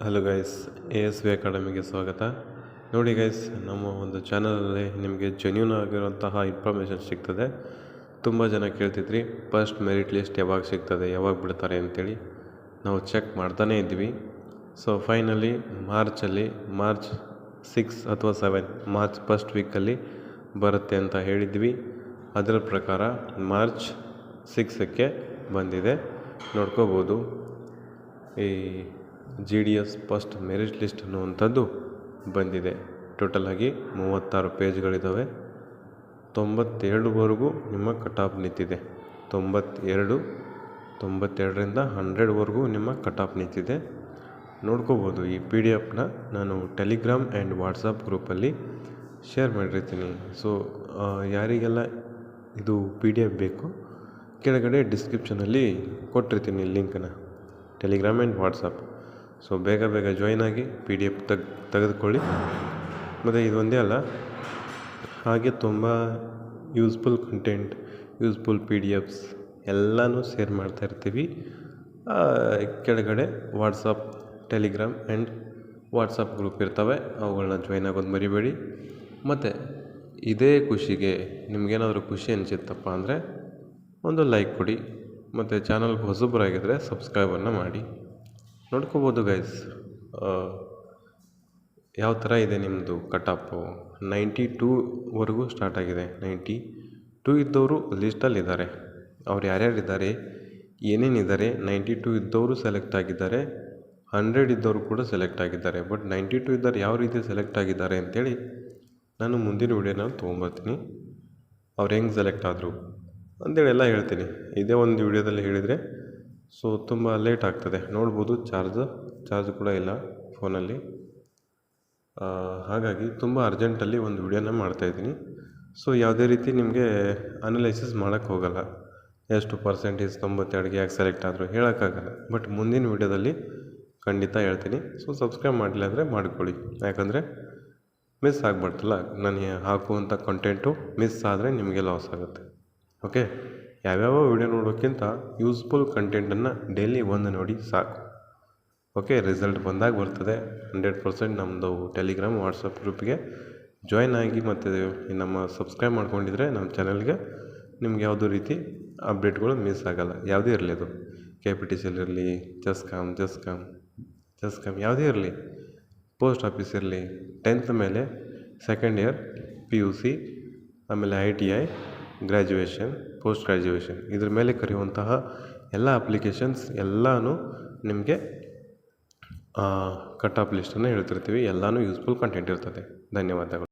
Hello guys, ASV ಅಕಾಡೆಮಿಗೆ ಸ್ವಾಗತ. ನೋಡಿ guys, ನಮ್ಮ ಒಂದು ಚಾನಲಲ್ಲಿ ನಿಮಗೆ ಜೆನ್ಯೂನ್ ಆಗಿರುವಂತಹ ಇನ್ಫಾರ್ಮೇಷನ್ ಸಿಗ್ತದೆ. ತುಂಬ ಜನ ಕೇಳ್ತಿದ್ರಿ ಫಸ್ಟ್ ಮೆರಿಟ್ ಲಿಸ್ಟ್ ಯಾವಾಗ ಸಿಗ್ತದೆ, ಯಾವಾಗ ಬಿಡ್ತಾರೆ ಅಂತೇಳಿ. ನಾವು ಚೆಕ್ ಮಾಡ್ತಾನೇ ಇದ್ವಿ. ಸೊ ಫೈನಲಿ ಮಾರ್ಚ್ 6 ಅಥವಾ 7 ಮಾರ್ಚ್ ಫಸ್ಟ್ ವೀಕಲ್ಲಿ ಬರುತ್ತೆ ಅಂತ ಹೇಳಿದ್ವಿ. ಅದರ ಪ್ರಕಾರ ಮಾರ್ಚ್ 6ಕ್ಕೆ ಬಂದಿದೆ, ನೋಡ್ಕೋಬೋದು. ಈ GDS ಫಸ್ಟ್ ಮೆರಿಟ್ ಲಿಸ್ಟ್ ಅನ್ನುವಂಥದ್ದು ಬಂದಿದೆ. ಟೋಟಲ್ ಆಗಿ 36 ಪೇಜ್ಗಳಿದ್ದಾವೆ. 92ವರೆಗೂ ನಿಮ್ಮ ಕಟ್ ಆಫ್ ನಿಂತಿದೆ. 92ರಿಂದ 100ವರೆಗೂ ನಿಮ್ಮ ಕಟ್ ಆಫ್ ನಿಂತಿದೆ. ನೋಡ್ಕೋಬೋದು. ಈ PDF ನಾನು ಟೆಲಿಗ್ರಾಮ್ ಆ್ಯಂಡ್ ವಾಟ್ಸಪ್ ಗ್ರೂಪಲ್ಲಿ ಶೇರ್ ಮಾಡಿರ್ತೀನಿ. ಸೊ ಯಾರಿಗೆಲ್ಲ ಇದು PDF ಬೇಕು, ಕೆಳಗಡೆ ಡಿಸ್ಕ್ರಿಪ್ಷನಲ್ಲಿ ಕೊಟ್ಟಿರ್ತೀನಿ ಲಿಂಕನ್ನು, ಟೆಲಿಗ್ರಾಮ್ ಆ್ಯಂಡ್ ವಾಟ್ಸಪ್. ಸೊ ಬೇಗ ಜಾಯ್ನ್ ಆಗಿ PDF ತೆಗೆದುಕೊಳ್ಳಿ. ಮತ್ತು ಇದೊಂದೇ ಅಲ್ಲ, ಹಾಗೆ ತುಂಬ ಯೂಸ್ಫುಲ್ ಕಂಟೆಂಟ್, ಯೂಸ್ಫುಲ್ PDFs ಎಲ್ಲನೂ ಶೇರ್ ಮಾಡ್ತಾ ಇರ್ತೀವಿ. ಕೆಳಗಡೆ WhatsApp, Telegram and WhatsApp group ಇರ್ತವೆ, ಅವುಗಳನ್ನ ಜಾಯ್ನ್ ಆಗೋದು ಮರಿಬೇಡಿ. ಮತ್ತು ಇದೇ ಖುಷಿಗೆ ನಿಮಗೇನಾದರೂ ಖುಷಿ ಅನಿಸುತ್ತಪ್ಪ ಅಂದರೆ ಒಂದು ಲೈಕ್ ಕೊಡಿ. ಮತ್ತು ಚಾನಲ್ಗೆ ಹೊಸಬರಾಗಿದ್ದರೆ ಸಬ್ಸ್ಕ್ರೈಬನ್ನು ಮಾಡಿ. ನೋಡ್ಕೋಬೋದು ಗೈಸ್, ಯಾವ ಥರ ಇದೆ ನಿಮ್ಮದು ಕಟ್ ಆಫು. 92ವರೆಗೂ ಸ್ಟಾರ್ಟ್ ಆಗಿದೆ. 92 ಇದ್ದವರು ಲಿಸ್ಟಲ್ಲಿದ್ದಾರೆ. ಅವ್ರು ಯಾರ್ಯಾರಿದ್ದಾರೆ, ಏನೇನಿದ್ದಾರೆ, 92 ಇದ್ದವರು ಸೆಲೆಕ್ಟ್ ಆಗಿದ್ದಾರೆ, 100 ಇದ್ದವರು ಕೂಡ ಸೆಲೆಕ್ಟ್ ಆಗಿದ್ದಾರೆ. ಬಟ್ 92 ಇದ್ದವ್ರು ಯಾವ ರೀತಿ ಸೆಲೆಕ್ಟ್ ಆಗಿದ್ದಾರೆ ಅಂತೇಳಿ ನಾನು ಮುಂದಿನ ವೀಡಿಯೋನಲ್ಲಿ ತೊಗೊಂಬರ್ತೀನಿ. ಅವ್ರು ಹೆಂಗೆ ಸೆಲೆಕ್ಟ್ ಆದರು ಅಂತೇಳಿ ಎಲ್ಲ ಹೇಳ್ತೀನಿ. ಇದೇ ಒಂದು ವೀಡಿಯೋದಲ್ಲಿ ಹೇಳಿದರೆ ಸೊ ತುಂಬ ಲೇಟ್ ಆಗ್ತದೆ. ನೋಡ್ಬೋದು, ಚಾರ್ಜ್ ಕೂಡ ಇಲ್ಲ ಫೋನಲ್ಲಿ. ಹಾಗಾಗಿ ತುಂಬ ಅರ್ಜೆಂಟಲ್ಲಿ ಒಂದು ವೀಡಿಯೋನ ಮಾಡ್ತಾಯಿದ್ದೀನಿ. ಸೊ ಯಾವುದೇ ರೀತಿ ನಿಮಗೆ ಅನಲೈಸಿಸ್ ಮಾಡೋಕ್ಕೆ ಹೋಗಲ್ಲ. ಎಷ್ಟು ಪರ್ಸೆಂಟೇಜ್ 92ಗೆ ಯಾಕೆ ಸೆಲೆಕ್ಟ್ ಆದರೂ ಹೇಳೋಕ್ಕಾಗಲ್ಲ. ಬಟ್ ಮುಂದಿನ ವೀಡಿಯೋದಲ್ಲಿ ಖಂಡಿತ ಹೇಳ್ತೀನಿ. ಸೊ ಸಬ್ಸ್ಕ್ರೈಬ್ ಮಾಡಲಿಲ್ಲ ಅಂದರೆ ಮಾಡ್ಕೊಳ್ಳಿ, ಯಾಕಂದರೆ ಮಿಸ್ ಆಗ್ಬಾರ್ದಲ್ಲ. ನಾನು ಹಾಕುವಂಥ ಕಂಟೆಂಟು ಮಿಸ್ ಆದರೆ ನಿಮಗೆ ಲಾಸ್ ಆಗುತ್ತೆ. ಓಕೆ, ಯಾವ್ಯಾವ ವೀಡಿಯೋ ನೋಡೋಕ್ಕಿಂತ ಯೂಸ್ಫುಲ್ ಕಂಟೆಂಟನ್ನು ಡೈಲಿ ಒಂದು ನೋಡಿ ಸಾಕು. ಓಕೆ, ರಿಸಲ್ಟ್ ಬಂದಾಗ ಬರ್ತದೆ 100%. ನಮ್ಮದು ಟೆಲಿಗ್ರಾಮ್, ವಾಟ್ಸಪ್ ಗ್ರೂಪ್ಗೆ ಜಾಯ್ನ್ ಆಗಿ ಮತ್ತು ನಮ್ಮ ಸಬ್ಸ್ಕ್ರೈಬ್ ಮಾಡ್ಕೊಂಡಿದ್ರೆ ನಮ್ಮ ಚಾನಲ್ಗೆ ನಿಮ್ಗೆ ಯಾವುದೋ ರೀತಿ ಅಪ್ಡೇಟ್ಗಳು ಮಿಸ್ ಆಗೋಲ್ಲ. ಯಾವುದೇ ಇರಲಿ, ಅದು KPTCL ಇರಲಿ, ಜಸ್ಕಾಮ್ ಯಾವುದೇ ಇರಲಿ, ಪೋಸ್ಟ್ ಆಫೀಸ್ ಇರಲಿ, 10th ಮೇಲೆ ಸೆಕೆಂಡ್ ಇಯರ್ PUC, ಆಮೇಲೆ ITI, ಗ್ರ್ಯಾಜುಯೇಷನ್, ಪೋಸ್ಟ್ ಗ್ರ್ಯಾಜುಯೇಷನ್, ಇದ್ರ ಮೇಲೆ ಕರೆಯುವಂತಹ ಎಲ್ಲ ಅಪ್ಲಿಕೇಶನ್ಸ್ ಎಲ್ಲನೂ ನಿಮಗೆ ಕಟ್ ಆಫ್ ಲಿಸ್ಟನ್ನು ಹೇಳ್ತಿರ್ತೀವಿ. ಎಲ್ಲನೂ ಯೂಸ್ಫುಲ್ ಕಂಟೆಂಟ್ ಇರ್ತದೆ. ಧನ್ಯವಾದಗಳು.